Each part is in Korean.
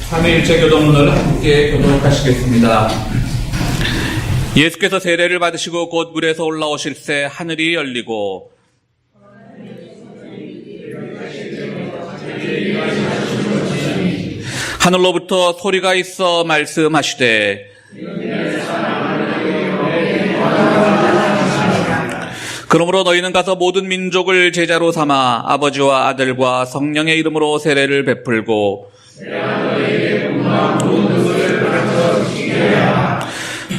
삼위일체 교도문을 함께 교독하시겠습니다. 예수께서 세례를 받으시고 곧 물에서 올라오실 새 하늘이 열리고 하늘로부터 소리가 있어 말씀하시되 그러므로 너희는 가서 모든 민족을 제자로 삼아 아버지와 아들과 성령의 이름으로 세례를 베풀고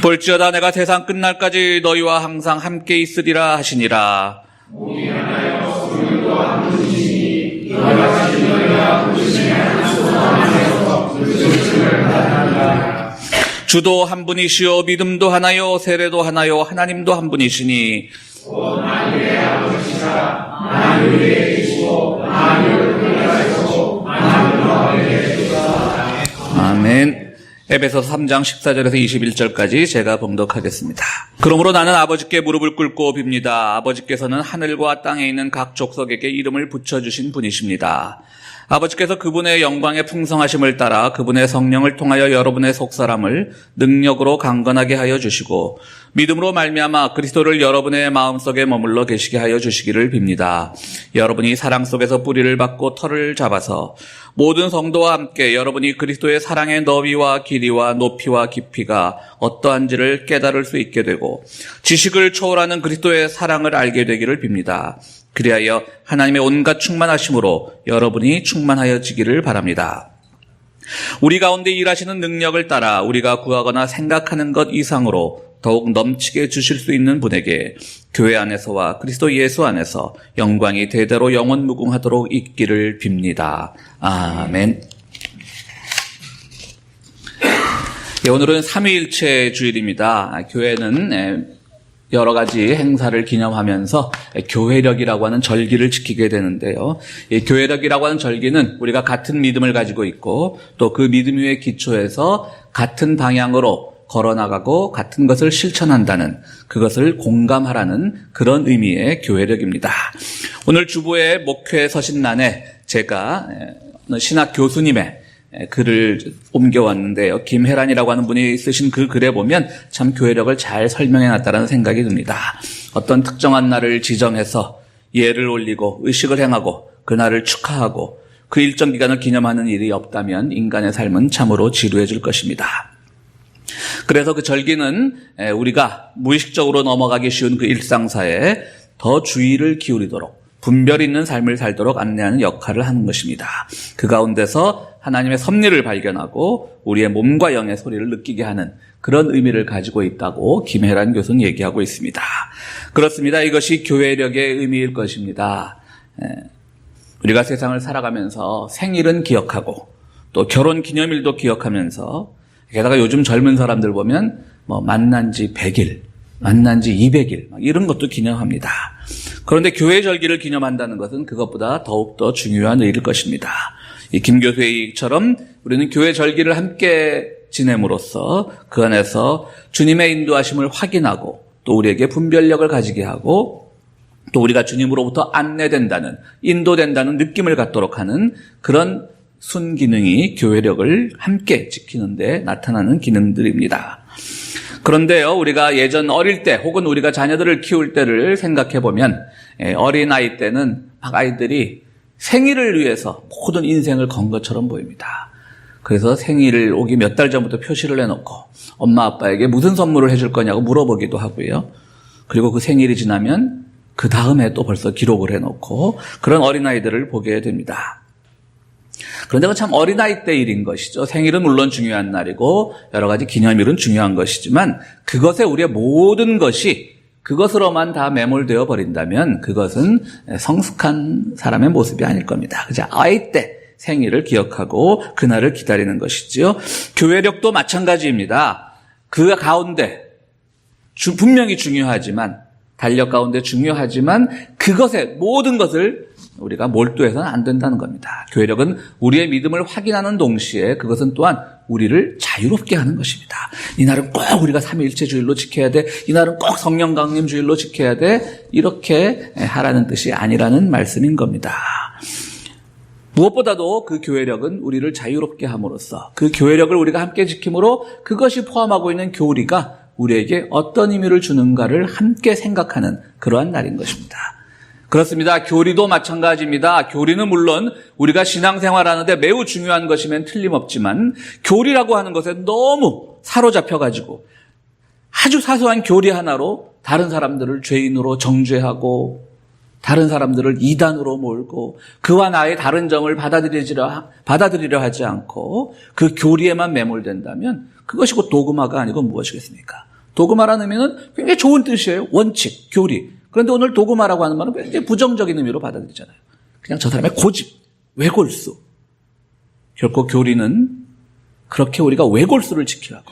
볼지어다 내가 세상 끝날까지 너희와 항상 함께 있으리라 하시니라. 주도 한 분이시요 믿음도 하나요 세례도 하나요 하나님도 한 분이시니 아멘. 에베소서 3장 14절에서 21절까지 제가 봉독하겠습니다. 그러므로 나는 아버지께 무릎을 꿇고 빕니다. 아버지께서는 하늘과 땅에 있는 각 족속에게 이름을 붙여주신 분이십니다. 아버지께서 그분의 영광의 풍성하심을 따라 그분의 성령을 통하여 여러분의 속사람을 능력으로 강건하게 하여 주시고 믿음으로 말미암아 그리스도를 여러분의 마음속에 머물러 계시게 하여 주시기를 빕니다. 여러분이 사랑 속에서 뿌리를 받고 털을 잡아서 모든 성도와 함께 여러분이 그리스도의 사랑의 너비와 길이와 높이와 깊이가 어떠한지를 깨달을 수 있게 되고 지식을 초월하는 그리스도의 사랑을 알게 되기를 빕니다. 그리하여 하나님의 온갖 충만하심으로 여러분이 충만하여지기를 바랍니다. 우리 가운데 일하시는 능력을 따라 우리가 구하거나 생각하는 것 이상으로 더욱 넘치게 주실 수 있는 분에게 교회 안에서와 그리스도 예수 안에서 영광이 대대로 영원무궁하도록 있기를 빕니다. 아멘. 오늘은 삼위일체 주일입니다. 교회는 여러 가지 행사를 기념하면서 교회력이라고 하는 절기를 지키게 되는데요. 이 교회력이라고 하는 절기는 우리가 같은 믿음을 가지고 있고 또 그 믿음 위에 기초해서 같은 방향으로 걸어나가고 같은 것을 실천한다는 그것을 공감하라는 그런 의미의 교회력입니다. 오늘 주보의 목회 서신란에 제가 신학 교수님의 글을 옮겨왔는데요. 김혜란이라고 하는 분이 쓰신 그 글에 보면 참 교회력을 잘 설명해놨다는 생각이 듭니다. 어떤 특정한 날을 지정해서 예를 올리고 의식을 행하고 그날을 축하하고 그 일정 기간을 기념하는 일이 없다면 인간의 삶은 참으로 지루해질 것입니다. 그래서 그 절기는 우리가 무의식적으로 넘어가기 쉬운 그 일상사에 더 주의를 기울이도록 분별 있는 삶을 살도록 안내하는 역할을 하는 것입니다. 그 가운데서 하나님의 섭리를 발견하고 우리의 몸과 영의 소리를 느끼게 하는 그런 의미를 가지고 있다고 김혜란 교수는 얘기하고 있습니다. 그렇습니다. 이것이 교회력의 의미일 것입니다. 우리가 세상을 살아가면서 생일은 기억하고 또 결혼기념일도 기억하면서 게다가 요즘 젊은 사람들 보면 만난 지 100일, 만난 지 200일 이런 것도 기념합니다. 그런데 교회 절기를 기념한다는 것은 그것보다 더욱더 중요한 일일 것입니다. 이 김 교수의 얘기처럼 우리는 교회 절기를 함께 지냄으로써 그 안에서 주님의 인도하심을 확인하고 또 우리에게 분별력을 가지게 하고 또 우리가 주님으로부터 안내된다는 인도된다는 느낌을 갖도록 하는 그런 순기능이 교회력을 함께 지키는 데 나타나는 기능들입니다. 그런데요, 우리가 예전 어릴 때 혹은 우리가 자녀들을 키울 때를 생각해 보면 어린아이 때는 막 아이들이 생일을 위해서 모든 인생을 건 것처럼 보입니다. 그래서 생일 오기 몇 달 전부터 표시를 해놓고 엄마 아빠에게 무슨 선물을 해줄 거냐고 물어보기도 하고요. 그리고 그 생일이 지나면 그 다음에 또 벌써 기록을 해놓고 그런 어린아이들을 보게 됩니다. 그런데 그건 참 어린아이 때 일인 것이죠. 생일은 물론 중요한 날이고 여러 가지 기념일은 중요한 것이지만 그것에 우리의 모든 것이 그것으로만 다 매몰되어 버린다면 그것은 성숙한 사람의 모습이 아닐 겁니다. 그죠? 아이 때 생일을 기억하고 그날을 기다리는 것이죠. 교회력도 마찬가지입니다. 그 가운데 분명히 중요하지만 달력 가운데 중요하지만 그것에 모든 것을 우리가 몰두해서는 안 된다는 겁니다. 교회력은 우리의 믿음을 확인하는 동시에 그것은 또한 우리를 자유롭게 하는 것입니다. 이날은 꼭 우리가 삼위일체 주일로 지켜야 돼. 이날은 꼭 성령 강림 주일로 지켜야 돼. 이렇게 하라는 뜻이 아니라는 말씀인 겁니다. 무엇보다도 그 교회력은 우리를 자유롭게 함으로써 그 교회력을 우리가 함께 지킴으로 그것이 포함하고 있는 교리가 우리에게 어떤 의미를 주는가를 함께 생각하는 그러한 날인 것입니다. 그렇습니다. 교리도 마찬가지입니다. 교리는 물론 우리가 신앙생활하는데 매우 중요한 것이면 틀림없지만 교리라고 하는 것에 너무 사로잡혀가지고 아주 사소한 교리 하나로 다른 사람들을 죄인으로 정죄하고 다른 사람들을 이단으로 몰고 그와 나의 다른 점을 받아들이려 하지 않고 그 교리에만 매몰된다면 그것이 곧 도그마가 아니고 무엇이겠습니까? 도그마라는 의미는 굉장히 좋은 뜻이에요. 원칙, 교리. 그런데 오늘 도그마라고 하는 말은 굉장히 부정적인 의미로 받아들이잖아요. 그냥 저 사람의 고집, 외골수. 결코 교리는 그렇게 우리가 외골수를 지키라고,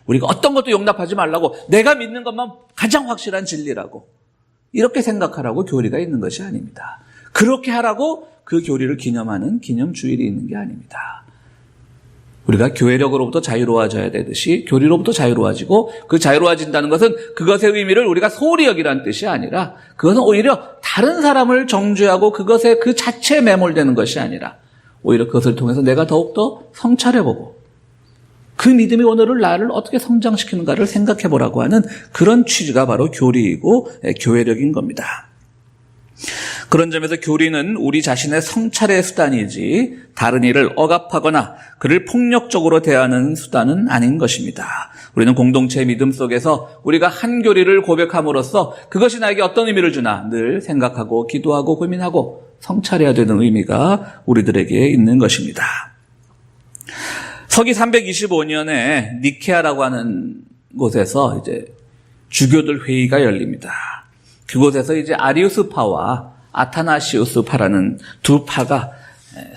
우리가 어떤 것도 용납하지 말라고, 내가 믿는 것만 가장 확실한 진리라고 이렇게 생각하라고 교리가 있는 것이 아닙니다. 그렇게 하라고 그 교리를 기념하는 기념주일이 있는 게 아닙니다. 우리가 교회력으로부터 자유로워져야 되듯이 교리로부터 자유로워지고, 그 자유로워진다는 것은 그것의 의미를 우리가 소홀히 여기라는 뜻이 아니라 그것은 오히려 다른 사람을 정죄하고 그것에 그 자체에 매몰되는 것이 아니라 오히려 그것을 통해서 내가 더욱더 성찰해보고 그 믿음이 오늘을 나를 어떻게 성장시키는가를 생각해보라고 하는 그런 취지가 바로 교리이고 교회력인 겁니다. 그런 점에서 교리는 우리 자신의 성찰의 수단이지 다른 이를 억압하거나 그를 폭력적으로 대하는 수단은 아닌 것입니다. 우리는 공동체의 믿음 속에서 우리가 한 교리를 고백함으로써 그것이 나에게 어떤 의미를 주나 늘 생각하고 기도하고 고민하고 성찰해야 되는 의미가 우리들에게 있는 것입니다. 서기 325년에 니케아라고 하는 곳에서 이제 주교들 회의가 열립니다. 그곳에서 이제 아리우스파와 아타나시우스파라는 두 파가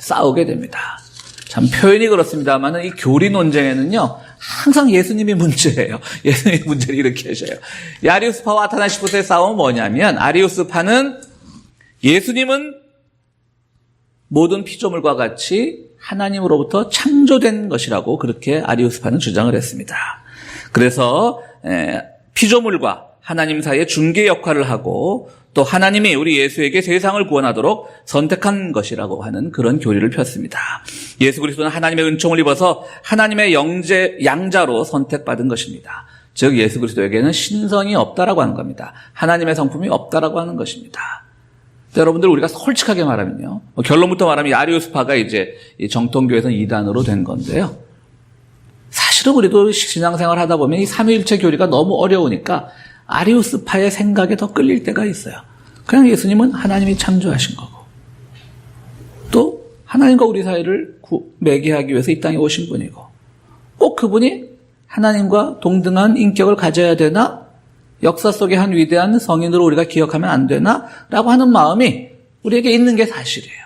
싸우게 됩니다. 참 표현이 그렇습니다만 이 교리 논쟁에는요 항상 예수님이 문제예요. 예수님이 문제를 일으키셔요. 이 아리우스파와 아타나시우스의 싸움은 뭐냐면, 아리우스파는 예수님은 모든 피조물과 같이 하나님으로부터 창조된 것이라고 그렇게 아리우스파는 주장을 했습니다. 그래서 피조물과 하나님 사이의 중개 역할을 하고 또 하나님이 우리 예수에게 세상을 구원하도록 선택한 것이라고 하는 그런 교리를 폈습니다. 예수 그리스도는 하나님의 은총을 입어서 하나님의 양자로 선택받은 것입니다. 즉 예수 그리스도에게는 신성이 없다라고 하는 겁니다. 하나님의 성품이 없다라고 하는 것입니다. 여러분들, 우리가 솔직하게 말하면요, 결론부터 말하면 아리우스파가 이제 정통교회에서는 이단으로 된 건데요. 사실은 우리도 신앙생활 하다 보면 이 삼위일체 교리가 너무 어려우니까 아리우스파의 생각에 더 끌릴 때가 있어요. 그냥 예수님은 하나님이 창조하신 거고, 또 하나님과 우리 사이를 매개하기 위해서 이 땅에 오신 분이고, 꼭 그분이 하나님과 동등한 인격을 가져야 되나? 역사 속의 한 위대한 성인으로 우리가 기억하면 안 되나? 라고 하는 마음이 우리에게 있는 게 사실이에요.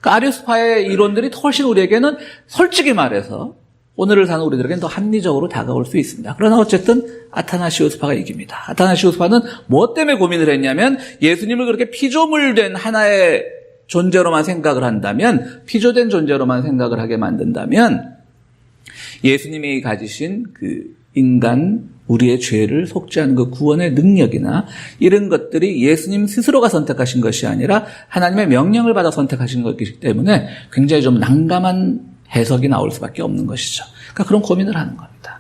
그러니까 아리우스파의 이론들이 훨씬 우리에게는 솔직히 말해서 오늘을 사는 우리들에게는 더 합리적으로 다가올 수 있습니다. 그러나 어쨌든 아타나시우스파가 이깁니다. 아타나시우스파는 무엇 때문에 고민을 했냐면, 예수님을 그렇게 피조물된 하나의 존재로만 생각을 한다면, 피조된 존재로만 생각을 하게 만든다면 예수님이 가지신 그 인간, 우리의 죄를 속죄하는 그 구원의 능력이나 이런 것들이 예수님 스스로가 선택하신 것이 아니라 하나님의 명령을 받아 선택하신 것이기 때문에 굉장히 좀 난감한 해석이 나올 수밖에 없는 것이죠. 그러니까 그런 고민을 하는 겁니다.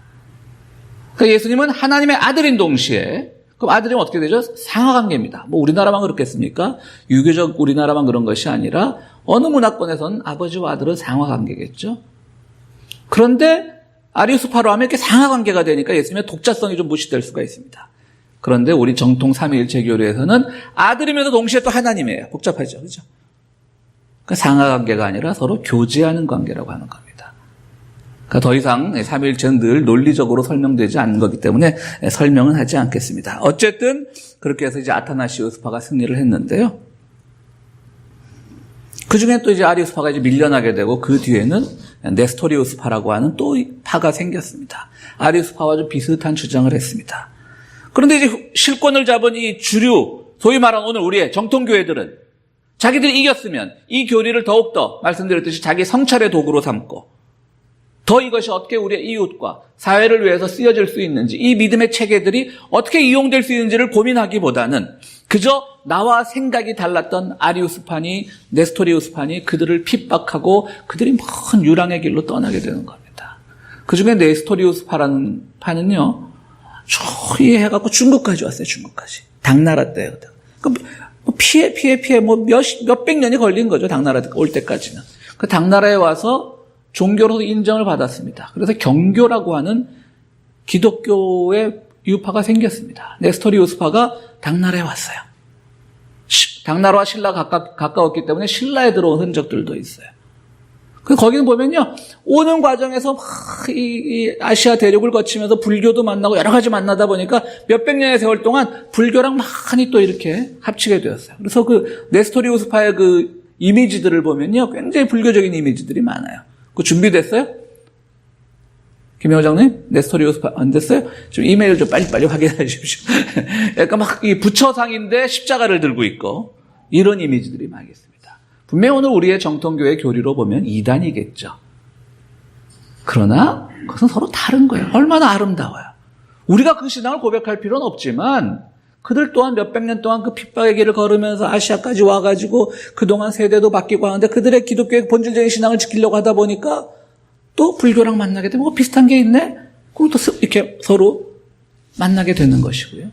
그러니까 예수님은 하나님의 아들인 동시에, 그럼 아들이면 어떻게 되죠? 상하관계입니다. 뭐 우리나라만 그렇겠습니까? 유교적 우리나라만 그런 것이 아니라 어느 문화권에서는 아버지와 아들은 상하관계겠죠. 그런데 아리우스파로 하면 이렇게 상하관계가 되니까 예수님의 독자성이 좀 무시될 수가 있습니다. 그런데 우리 정통 삼위일체 교리에서는 아들이면서 동시에 또 하나님이에요. 복잡하죠, 그렇죠? 그러니까 상하관계가 아니라 서로 교제하는 관계라고 하는 겁니다. 그러니까 더 이상 삼위일체는 늘 논리적으로 설명되지 않는 거기 때문에 설명은 하지 않겠습니다. 어쨌든 그렇게 해서 이제 아타나시우스파가 승리를 했는데요. 그 중에 또 이제 아리우스파가 이제 밀려나게 되고, 그 뒤에는 네스토리우스파라고 하는 또 파가 생겼습니다. 아리우스파와 좀 비슷한 주장을 했습니다. 그런데 이제 실권을 잡은 이 주류, 소위 말하는 오늘 우리의 정통교회들은 자기들이 이겼으면 이 교리를 더욱더 말씀드렸듯이 자기 성찰의 도구로 삼고, 더 이것이 어떻게 우리의 이웃과 사회를 위해서 쓰여질 수 있는지, 이 믿음의 체계들이 어떻게 이용될 수 있는지를 고민하기보다는 그저 나와 생각이 달랐던 아리우스파니, 네스토리우스파니 그들을 핍박하고 그들이 먼 유랑의 길로 떠나게 되는 겁니다. 그 중에 네스토리우스파라는 파는요, 저기 해갖고 중국까지 왔어요. 중국까지. 당나라 때거든. 피해 몇백 년이 걸린 거죠. 당나라 올 때까지는. 그 당나라에 와서 종교로도 인정을 받았습니다. 그래서 경교라고 하는 기독교의 유파가 생겼습니다. 네스토리우스파가 당나라에 왔어요. 당나라와 신라가 가까웠기 때문에 신라에 들어온 흔적들도 있어요. 거기는 보면요, 오는 과정에서 이 아시아 대륙을 거치면서 불교도 만나고 여러 가지 만나다 보니까 몇백 년의 세월 동안 불교랑 많이 또 이렇게 합치게 되었어요. 그래서 그 네스토리우스파의 그 이미지들을 보면요, 굉장히 불교적인 이미지들이 많아요. 그거 준비됐어요? 김 회장님? 네스토리우스파 안 됐어요? 좀 이메일 좀 빨리빨리 확인해 주십시오. 약간 막 이 부처상인데 십자가를 들고 있고 이런 이미지들이 많이 있습니다. 분명히 오늘 우리의 정통교회 교리로 보면 이단이겠죠. 그러나 그것은 서로 다른 거예요. 얼마나 아름다워요. 우리가 그 신앙을 고백할 필요는 없지만 그들 또한 몇백 년 동안 그 핍박의 길을 걸으면서 아시아까지 와가지고 그동안 세대도 바뀌고 하는데 그들의 기독교의 본질적인 신앙을 지키려고 하다 보니까 또 불교랑 만나게 되면 비슷한 게 있네? 그럼 또 이렇게 서로 만나게 되는 것이고요.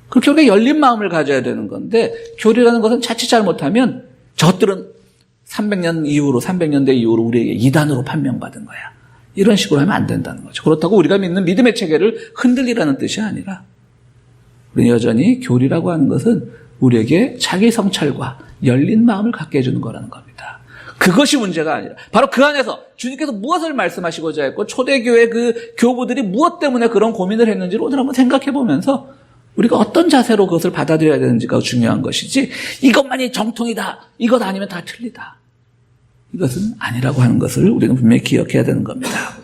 그렇게 우리가 열린 마음을 가져야 되는 건데 교리라는 것은 자칫 잘못하면 저것들은 300년 이후로 300년대 이후로 우리에게 이단으로 판명받은 거야. 이런 식으로 하면 안 된다는 거죠. 그렇다고 우리가 믿는 믿음의 체계를 흔들리라는 뜻이 아니라 우리는 여전히 교리라고 하는 것은 우리에게 자기 성찰과 열린 마음을 갖게 해주는 거라는 겁니다. 그것이 문제가 아니라 바로 그 안에서 주님께서 무엇을 말씀하시고자 했고 초대교회 그 교부들이 무엇 때문에 그런 고민을 했는지를 오늘 한번 생각해 보면서 우리가 어떤 자세로 그것을 받아들여야 되는지가 중요한 것이지 이것만이 정통이다. 이것 아니면 다 틀리다. 이것은 아니라고 하는 것을 우리는 분명히 기억해야 되는 겁니다.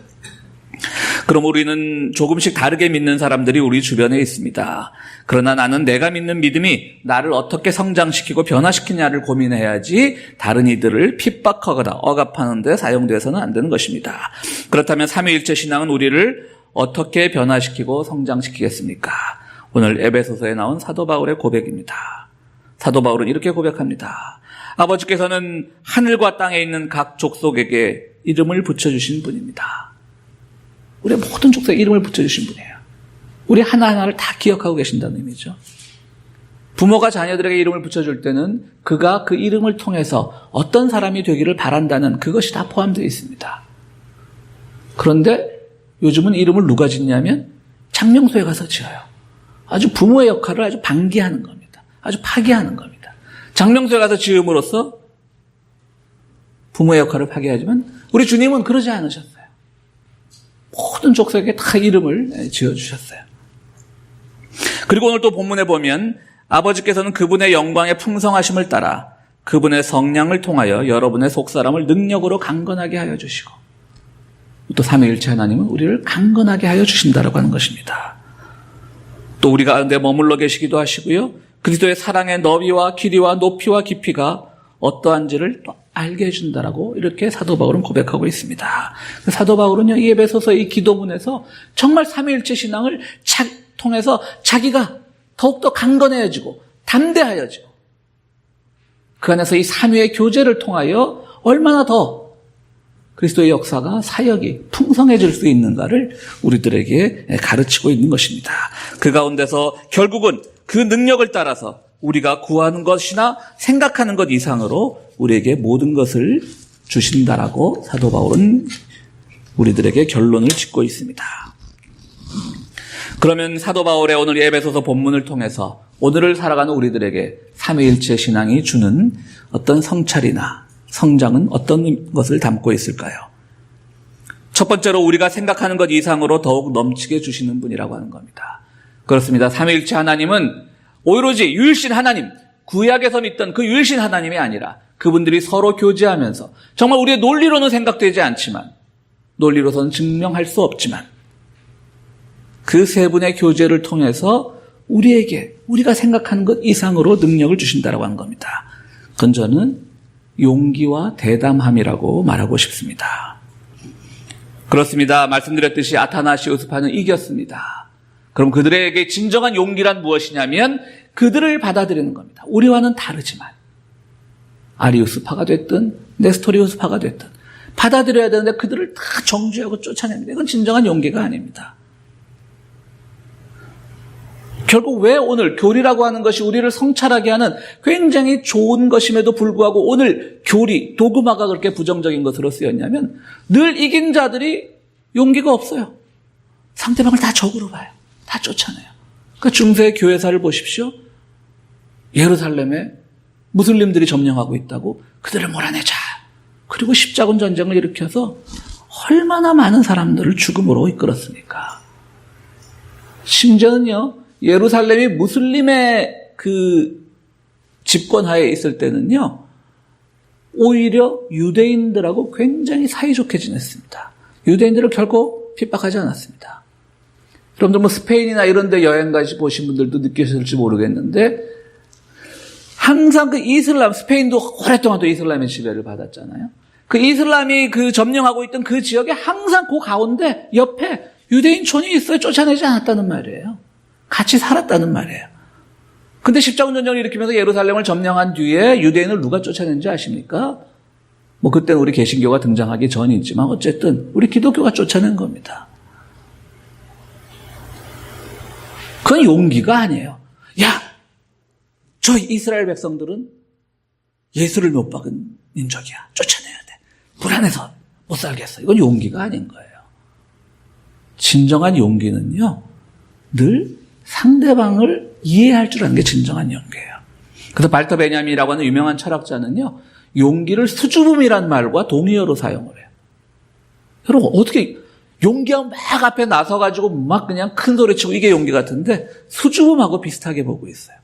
그럼 우리는 조금씩 다르게 믿는 사람들이 우리 주변에 있습니다. 그러나 나는 내가 믿는 믿음이 나를 어떻게 성장시키고 변화시키냐를 고민해야지 다른 이들을 핍박하거나 억압하는 데 사용돼서는 안 되는 것입니다. 그렇다면 삼위일체 신앙은 우리를 어떻게 변화시키고 성장시키겠습니까? 오늘 에베소서에 나온 사도 바울의 고백입니다. 사도 바울은 이렇게 고백합니다. 아버지께서는 하늘과 땅에 있는 각 족속에게 이름을 붙여주신 분입니다. 우리 모든 족속에 이름을 붙여주신 분이에요. 우리 하나하나를 다 기억하고 계신다는 의미죠. 부모가 자녀들에게 이름을 붙여줄 때는 그가 그 이름을 통해서 어떤 사람이 되기를 바란다는 그것이 다 포함되어 있습니다. 그런데 요즘은 이름을 누가 짓냐면 장명소에 가서 지어요. 아주 부모의 역할을 아주 방기하는 겁니다. 아주 파기하는 겁니다. 장명소에 가서 지음으로써 부모의 역할을 파기하지만 우리 주님은 그러지 않으셨어요. 모든 족속에게 다 이름을 지어주셨어요. 그리고 오늘 또 본문에 보면 아버지께서는 그분의 영광의 풍성하심을 따라 그분의 성량을 통하여 여러분의 속사람을 능력으로 강건하게 하여 주시고 또 삼위일체 하나님은 우리를 강건하게 하여 주신다라고 하는 것입니다. 또 우리 가운데 머물러 계시기도 하시고요. 그리스도의 사랑의 너비와 길이와 높이와 깊이가 어떠한지를 또 알게 해준다라고 이렇게 사도 바울은 고백하고 있습니다. 사도 바울은요, 이 에베소서 이 기도문에서 정말 삼위일체 신앙을 통해서 자기가 더욱더 강건해지고 담대하여지고 그 안에서 이 삼위의 교제를 통하여 얼마나 더 그리스도의 역사가 사역이 풍성해질 수 있는가를 우리들에게 가르치고 있는 것입니다. 그 가운데서 결국은 그 능력을 따라서 우리가 구하는 것이나 생각하는 것 이상으로 우리에게 모든 것을 주신다라고 사도 바울은 우리들에게 결론을 짓고 있습니다. 그러면 사도 바울의 오늘 에베소서 본문을 통해서 오늘을 살아가는 우리들에게 삼위일체 신앙이 주는 어떤 성찰이나 성장은 어떤 것을 담고 있을까요? 첫 번째로 우리가 생각하는 것 이상으로 더욱 넘치게 주시는 분이라고 하는 겁니다. 그렇습니다. 삼위일체 하나님은 오로지 유일신 하나님, 구약에서 믿던 그 유일신 하나님이 아니라 그분들이 서로 교제하면서 정말 우리의 논리로는 생각되지 않지만 논리로서는 증명할 수 없지만 그 세 분의 교제를 통해서 우리에게 우리가 생각하는 것 이상으로 능력을 주신다라고 하는 겁니다. 그건 저는 용기와 대담함이라고 말하고 싶습니다. 그렇습니다. 말씀드렸듯이 아타나시우스파는 이겼습니다. 그럼 그들에게 진정한 용기란 무엇이냐면 그들을 받아들이는 겁니다. 우리와는 다르지만 아리우스파가 됐든 네스토리우스파가 됐든 받아들여야 되는데 그들을 다 정죄하고 쫓아냅니다. 이건 진정한 용기가 아닙니다. 결국 왜 오늘 교리라고 하는 것이 우리를 성찰하게 하는 굉장히 좋은 것임에도 불구하고 오늘 교리, 도그마가 그렇게 부정적인 것으로 쓰였냐면 늘 이긴 자들이 용기가 없어요. 상대방을 다 적으로 봐요. 다 쫓아내요. 그러니까 중세 교회사를 보십시오. 예루살렘에 무슬림들이 점령하고 있다고 그들을 몰아내자. 그리고 십자군 전쟁을 일으켜서 얼마나 많은 사람들을 죽음으로 이끌었습니까? 심지어는요, 예루살렘이 무슬림의 그 집권하에 있을 때는요, 오히려 유대인들하고 굉장히 사이좋게 지냈습니다. 유대인들을 결코 핍박하지 않았습니다. 여러분들 뭐 스페인이나 이런 데 여행 가시 보신 분들도 느끼셨을지 모르겠는데, 항상 그 이슬람, 스페인도 오랫동안 또 이슬람의 지배를 받았잖아요. 그 이슬람이 그 점령하고 있던 그 지역에 항상 그 가운데 옆에 유대인촌이 있어요. 쫓아내지 않았다는 말이에요. 같이 살았다는 말이에요. 근데 십자군 전쟁을 일으키면서 예루살렘을 점령한 뒤에 유대인을 누가 쫓아낸지 아십니까? 뭐 그때는 우리 개신교가 등장하기 전이지만 어쨌든 우리 기독교가 쫓아낸 겁니다. 그건 용기가 아니에요. 야, 저 이스라엘 백성들은 예수를 못 박은 민족이야. 쫓아내야 돼. 불안해서 못 살겠어. 이건 용기가 아닌 거예요. 진정한 용기는요, 늘 상대방을 이해할 줄 아는 게 진정한 용기예요. 그래서 발터 베냐민이라고 하는 유명한 철학자는요, 용기를 수줍음이란 말과 동의어로 사용을 해요. 여러분, 어떻게 용기하면 막 앞에 나서가지고 막 그냥 큰 소리 치고 이게 용기 같은데 수줍음하고 비슷하게 보고 있어요.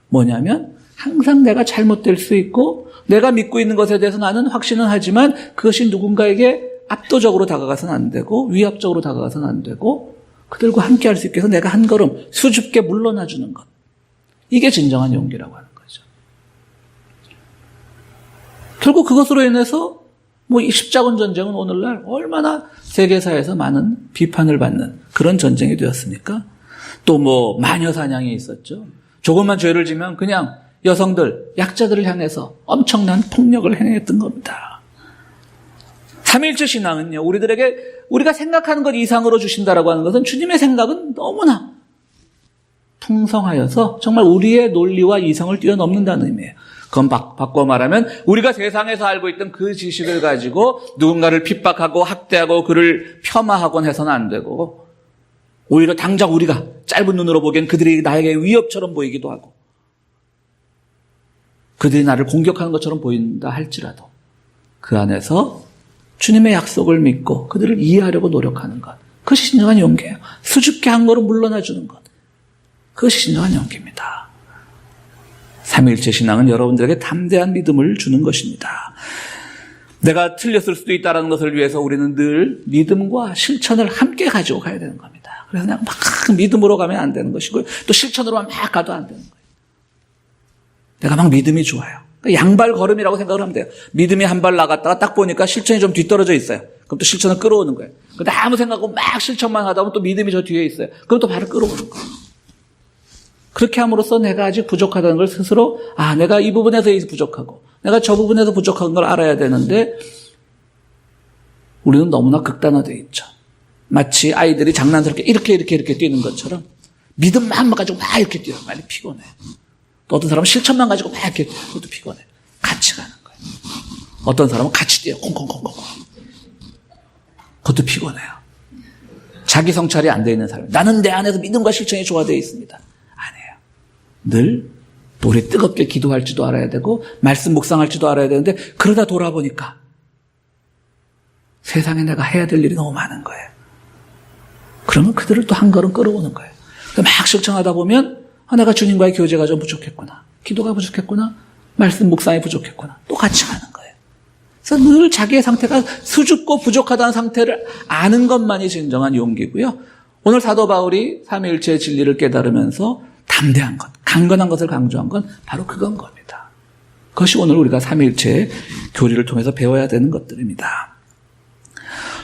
뭐냐면 항상 내가 잘못될 수 있고 내가 믿고 있는 것에 대해서 나는 확신은 하지만 그것이 누군가에게 압도적으로 다가가서는 안 되고 위압적으로 다가가서는 안 되고 그들과 함께 할 수 있게 해서 내가 한 걸음 수줍게 물러나 주는 것. 이게 진정한 용기라고 하는 거죠. 결국 그것으로 인해서 뭐 이 십자군 전쟁은 오늘날 얼마나 세계사에서 많은 비판을 받는 그런 전쟁이 되었습니까? 또 뭐 마녀 사냥이 있었죠. 조금만 죄를 지면 그냥 여성들, 약자들을 향해서 엄청난 폭력을 행했던 겁니다. 삼위일체 신앙은요, 우리들에게 우리가 생각하는 것 이상으로 주신다라고 하는 것은 주님의 생각은 너무나 풍성하여서 정말 우리의 논리와 이성을 뛰어넘는다는 의미예요. 그건 바꿔 말하면 우리가 세상에서 알고 있던 그 지식을 가지고 누군가를 핍박하고 학대하고 그를 폄하하곤 해서는 안 되고 오히려 당장 우리가 짧은 눈으로 보기엔 그들이 나에게 위협처럼 보이기도 하고 그들이 나를 공격하는 것처럼 보인다 할지라도 그 안에서 주님의 약속을 믿고 그들을 이해하려고 노력하는 것. 그것이 진정한 용기예요. 수줍게 한 걸음 물러나 주는 것. 그것이 진정한 용기입니다. 삼위일체 신앙은 여러분들에게 담대한 믿음을 주는 것입니다. 내가 틀렸을 수도 있다는 것을 위해서 우리는 늘 믿음과 실천을 함께 가지고 가야 되는 겁니다. 그래서 그냥 막 믿음으로 가면 안 되는 것이고요. 또 실천으로만 막 가도 안 되는 거예요. 내가 막 믿음이 좋아요. 양발 걸음이라고 생각을 하면 돼요. 믿음이 한 발 나갔다가 딱 보니까 실천이 좀 뒤떨어져 있어요. 그럼 또 실천을 끌어오는 거예요. 근데 아무 생각 없고 막 실천만 하다 보면 또 믿음이 저 뒤에 있어요. 그럼 또 발을 끌어오는 거예요. 그렇게 함으로써 내가 아직 부족하다는 걸 스스로 내가 이 부분에서 부족하고 내가 저 부분에서 부족한 걸 알아야 되는데 우리는 너무나 극단화되어 있죠. 마치 아이들이 장난스럽게 이렇게 뛰는 것처럼 믿음만 가지고 막 이렇게 뛰어요. 많이 피곤해. 또 어떤 사람은 실천만 가지고 막 이렇게 뛰어요. 그것도 피곤해. 같이 가는 거예요. 어떤 사람은 같이 뛰어요. 콩콩콩콩. 그것도 피곤해요. 자기 성찰이 안 되어 있는 사람. 나는 내 안에서 믿음과 실천이 조화되어 있습니다. 아니에요. 늘 우리 뜨겁게 기도할지도 알아야 되고 말씀 묵상할지도 알아야 되는데 그러다 돌아보니까 세상에 내가 해야 될 일이 너무 많은 거예요. 그러면 그들을 또 한 걸음 끌어오는 거예요. 막 실천하다 보면 내가 주님과의 교제가 좀 부족했구나. 기도가 부족했구나. 말씀 묵상이 부족했구나. 또 같이 가는 거예요. 그래서 늘 자기의 상태가 수줍고 부족하다는 상태를 아는 것만이 진정한 용기고요. 오늘 사도 바울이 삼위일체의 진리를 깨달으면서 담대한 것, 강건한 것을 강조한 건 바로 그건 겁니다. 그것이 오늘 우리가 삼위일체의 교리를 통해서 배워야 되는 것들입니다.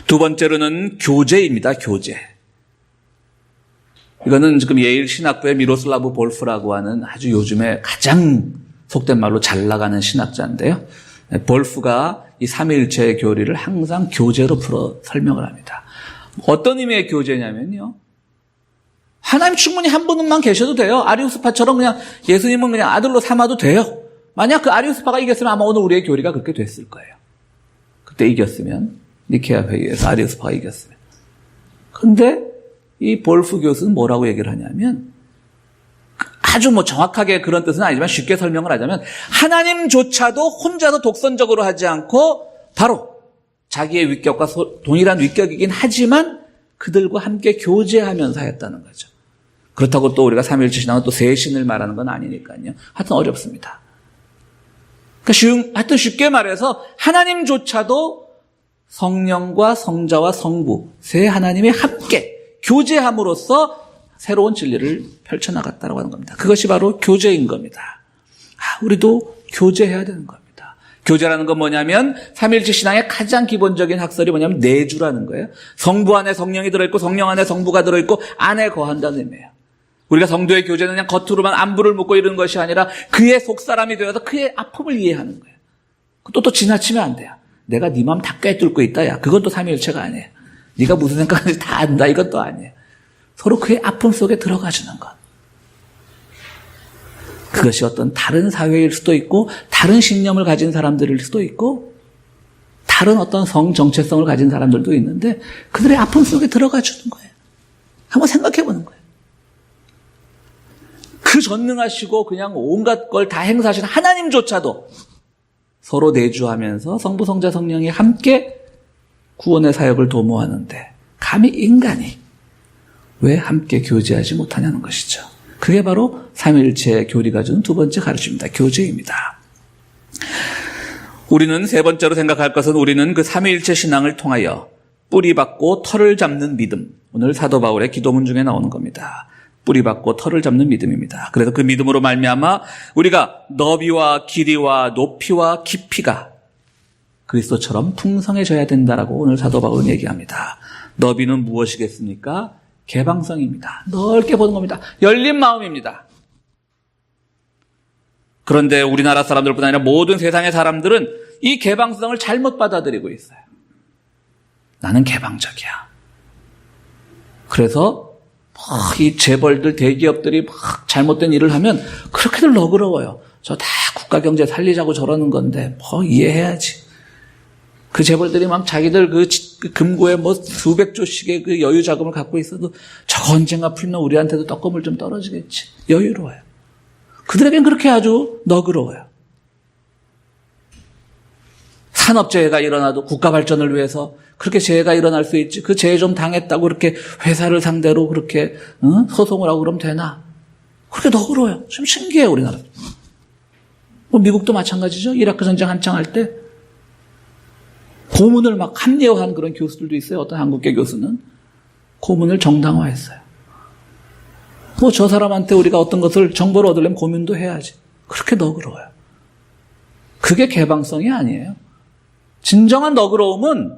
두 번째로는 교제입니다. 교제. 이거는 지금 예일 신학부의 미로슬라브 볼프라고 하는 아주 요즘에 가장 속된 말로 잘 나가는 신학자인데요. 볼프가 이 삼위일체의 교리를 항상 교제로 풀어 설명을 합니다. 어떤 의미의 교제냐면요. 하나님 충분히 한 분만 계셔도 돼요. 아리우스파처럼 그냥 예수님은 그냥 아들로 삼아도 돼요. 만약 그 아리우스파가 이겼으면 아마 오늘 우리의 교리가 그렇게 됐을 거예요. 그때 이겼으면, 니케아 회의에서 아리우스파가 이겼으면. 근데 이 볼프 교수는 뭐라고 얘기를 하냐면 아주 정확하게 그런 뜻은 아니지만 쉽게 설명을 하자면 하나님조차도 혼자서 독선적으로 하지 않고 바로 자기의 위격과 동일한 위격이긴 하지만 그들과 함께 교제하면서 했다는 거죠. 그렇다고 또 우리가 삼위일체 신앙은 또 세 신을 말하는 건 아니니까요. 하여튼 어렵습니다. 하여튼 쉽게 말해서 하나님조차도 성령과 성자와 성부 세 하나님이 함께 교제함으로써 새로운 진리를 펼쳐나갔다고 하는 겁니다. 그것이 바로 교제인 겁니다. 우리도 교제해야 되는 겁니다. 교제라는 건 뭐냐면 삼위일체 신앙의 가장 기본적인 학설이 뭐냐면 내주라는 거예요. 성부 안에 성령이 들어있고 성령 안에 성부가 들어있고 안에 거한다는 의미예요. 우리가 성도의 교제는 그냥 겉으로만 안부를 묻고 이러는 것이 아니라 그의 속사람이 되어서 그의 아픔을 이해하는 거예요. 또 지나치면 안 돼요. 내가 네 마음 다 꿰뚫고 있다. 야, 그건 또 삼위일체가 아니에요. 네가 무슨 생각하는지 다 안다. 이건 또 아니에요. 서로 그의 아픔 속에 들어가주는 것. 그것이 어떤 다른 사회일 수도 있고 다른 신념을 가진 사람들일 수도 있고 다른 어떤 성 정체성을 가진 사람들도 있는데 그들의 아픔 속에 들어가주는 거예요. 한번 생각해 보는 거예요. 그 전능하시고 그냥 온갖 걸 다 행사하신 하나님조차도 서로 내주하면서 성부, 성자, 성령이 함께 구원의 사역을 도모하는데 감히 인간이 왜 함께 교제하지 못하냐는 것이죠. 그게 바로 삼위일체의 교리가 주는 두 번째 가르침입니다. 교제입니다. 우리는 세 번째로 생각할 것은 우리는 그 삼위일체 신앙을 통하여 뿌리박고 털을 잡는 믿음. 오늘 사도 바울의 기도문 중에 나오는 겁니다. 뿌리박고 털을 잡는 믿음입니다. 그래서 그 믿음으로 말미암아 우리가 너비와 길이와 높이와 깊이가 그리스도처럼 풍성해져야 된다라고 오늘 사도 바울은 얘기합니다. 너비는 무엇이겠습니까? 개방성입니다. 넓게 보는 겁니다. 열린 마음입니다. 그런데 우리나라 사람들뿐 아니라 모든 세상의 사람들은 이 개방성을 잘못 받아들이고 있어요. 나는 개방적이야. 그래서 이 재벌들, 대기업들이 막 잘못된 일을 하면 그렇게들 너그러워요. 저 다 국가 경제 살리자고 저러는 건데 이해해야지. 그 재벌들이 막 자기들 그 금고에 수백 조씩의 그 여유 자금을 갖고 있어도 저거 언젠가 풀면 우리한테도 떡고물 좀 떨어지겠지. 여유로워요. 그들에겐 그렇게 아주 너그러워요. 산업재해가 일어나도 국가 발전을 위해서 그렇게 재해가 일어날 수 있지. 그 재해 좀 당했다고 그렇게 회사를 상대로 그렇게 소송을 하고 그러면 되나? 그렇게 너그러워요. 좀 신기해요, 우리나라. 미국도 마찬가지죠. 이라크 전쟁 한창 할 때 고문을 막 합리화한 그런 교수들도 있어요. 어떤 한국계 교수는 고문을 정당화했어요. 저 사람한테 우리가 어떤 것을 정보를 얻으려면 고문도 해야지. 그렇게 너그러워요. 그게 개방성이 아니에요. 진정한 너그러움은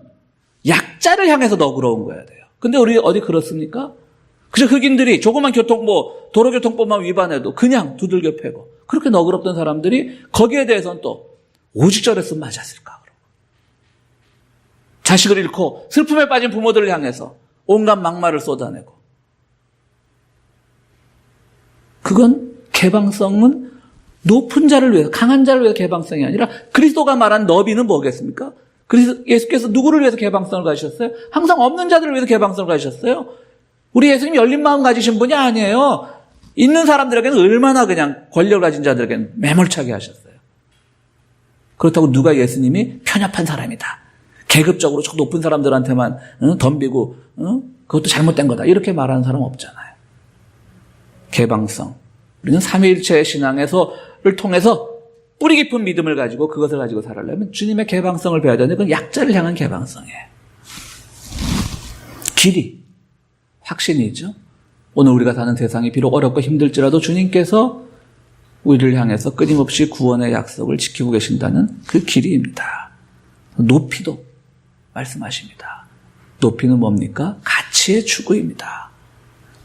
약자를 향해서 너그러운 거야 돼요. 근데 우리 어디 그렇습니까? 그저 흑인들이 조그만 도로교통법만 위반해도 그냥 두들겨 패고 그렇게 너그럽던 사람들이 거기에 대해서는 또 오직 저랬으면 맞았을까? 자식을 잃고 슬픔에 빠진 부모들을 향해서 온갖 막말을 쏟아내고 그건 개방성은 높은 자를 위해서 강한 자를 위해서 개방성이 아니라 그리스도가 말한 너비는 뭐겠습니까? 예수께서 누구를 위해서 개방성을 가지셨어요? 항상 없는 자들을 위해서 개방성을 가지셨어요. 우리 예수님 열린 마음 가지신 분이 아니에요. 있는 사람들에게는 얼마나 그냥 권력을 가진 자들에게는 매몰차게 하셨어요. 그렇다고 누가 예수님이 편협한 사람이다. 계급적으로 저 높은 사람들한테만 덤비고 그것도 잘못된 거다. 이렇게 말하는 사람 없잖아요. 개방성. 우리는 삼위일체 신앙을 통해서 뿌리 깊은 믿음을 가지고 그것을 가지고 살아려면 주님의 개방성을 배워야 되는데 그건 약자를 향한 개방성이에요. 길이. 확신이죠. 오늘 우리가 사는 세상이 비록 어렵고 힘들지라도 주님께서 우리를 향해서 끊임없이 구원의 약속을 지키고 계신다는 그 길이입니다. 높이도 말씀하십니다. 높이는 뭡니까? 가치의 추구입니다.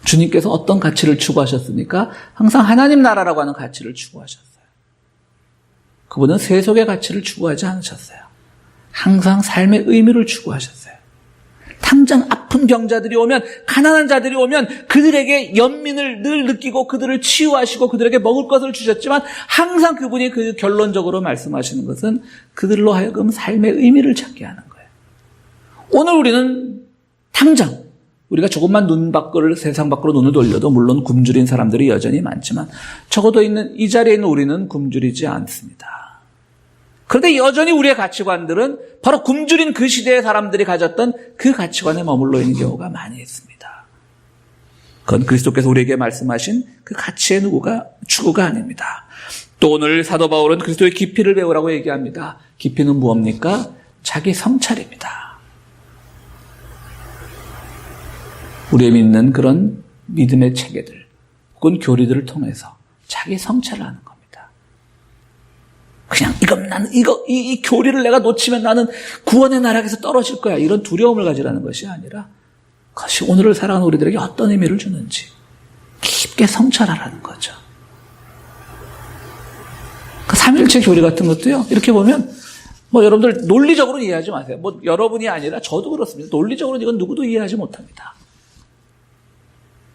주님께서 어떤 가치를 추구하셨습니까? 항상 하나님 나라라고 하는 가치를 추구하셨어요. 그분은 세속의 가치를 추구하지 않으셨어요. 항상 삶의 의미를 추구하셨어요. 당장 아픈 병자들이 오면, 가난한 자들이 오면 그들에게 연민을 늘 느끼고 그들을 치유하시고 그들에게 먹을 것을 주셨지만 항상 그분이 그 결론적으로 말씀하시는 것은 그들로 하여금 삶의 의미를 찾게 하는 거예요. 오늘 우리는 당장 우리가 조금만 세상 밖으로 눈을 돌려도 물론 굶주린 사람들이 여전히 많지만 적어도 이 자리에 있는 우리는 굶주리지 않습니다. 그런데 여전히 우리의 가치관들은 바로 굶주린 그 시대의 사람들이 가졌던 그 가치관에 머물러 있는 경우가 많이 있습니다. 그건 그리스도께서 우리에게 말씀하신 그 가치의 추구가 아닙니다. 또 오늘 사도 바울은 그리스도의 깊이를 배우라고 얘기합니다. 깊이는 무엇입니까? 자기 성찰입니다. 우리의 믿는 그런 믿음의 체계들 혹은 교리들을 통해서 자기 성찰을 하는 겁니다. 그냥 이 교리를 내가 놓치면 나는 구원의 나락에서 떨어질 거야. 이런 두려움을 가지라는 것이 아니라 그것이 오늘을 살아가는 우리들에게 어떤 의미를 주는지 깊게 성찰하라는 거죠. 그 삼일체 교리 같은 것도요. 이렇게 보면 여러분들 논리적으로 이해하지 마세요. 여러분이 아니라 저도 그렇습니다. 논리적으로 이건 누구도 이해하지 못합니다.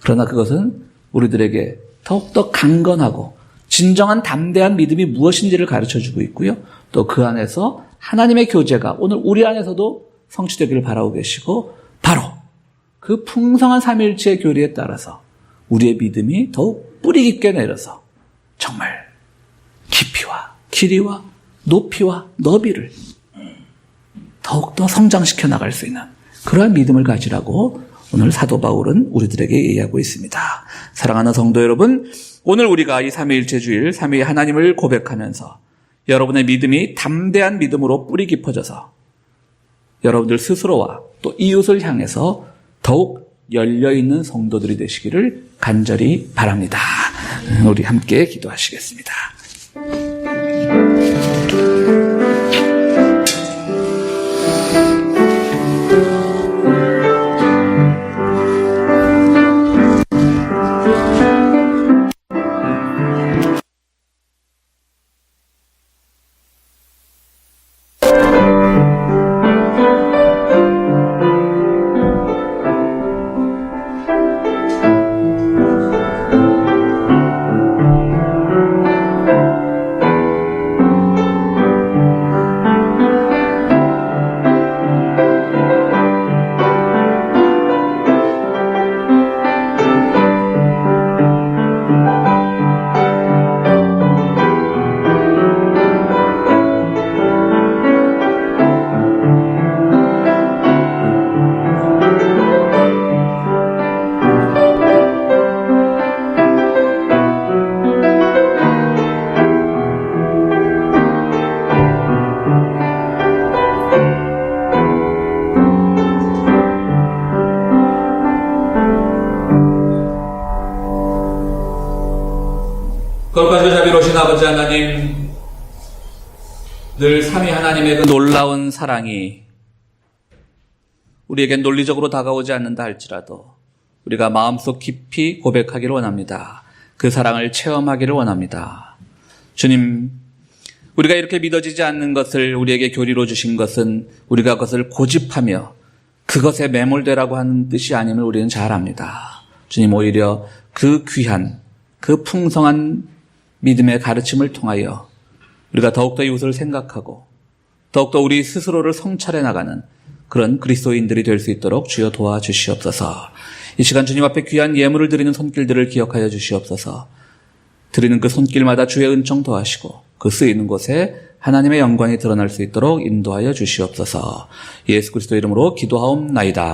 그러나 그것은 우리들에게 더욱더 강건하고 진정한 담대한 믿음이 무엇인지를 가르쳐주고 있고요. 또 그 안에서 하나님의 교제가 오늘 우리 안에서도 성취되기를 바라고 계시고 바로 그 풍성한 삼위일체의 교리에 따라서 우리의 믿음이 더욱 뿌리 깊게 내려서 정말 깊이와 길이와 높이와 너비를 더욱더 성장시켜 나갈 수 있는 그러한 믿음을 가지라고 오늘 사도 바울은 우리들에게 얘기하고 있습니다. 사랑하는 성도 여러분, 오늘 우리가 이 삼위일체 주일, 삼위 하나님을 고백하면서 여러분의 믿음이 담대한 믿음으로 뿌리 깊어져서 여러분들 스스로와 또 이웃을 향해서 더욱 열려있는 성도들이 되시기를 간절히 바랍니다. 우리 함께 기도하시겠습니다. 거룩하시고 자비로우신 아버지 하나님, 늘 삼위 하나님의 그 놀라운 사랑이 우리에겐 논리적으로 다가오지 않는다 할지라도 우리가 마음속 깊이 고백하기를 원합니다. 그 사랑을 체험하기를 원합니다. 주님, 우리가 이렇게 믿어지지 않는 것을 우리에게 교리로 주신 것은 우리가 그것을 고집하며 그것에 매몰되라고 하는 뜻이 아님을 우리는 잘 압니다. 주님, 오히려 그 귀한, 그 풍성한 믿음의 가르침을 통하여 우리가 더욱더 이웃을 생각하고 더욱더 우리 스스로를 성찰해 나가는 그런 그리스도인들이 될 수 있도록 주여 도와주시옵소서. 이 시간 주님 앞에 귀한 예물을 드리는 손길들을 기억하여 주시옵소서. 드리는 그 손길마다 주의 은총 더하시고 그 쓰이는 곳에 하나님의 영광이 드러날 수 있도록 인도하여 주시옵소서. 예수 그리스도 이름으로 기도하옵나이다.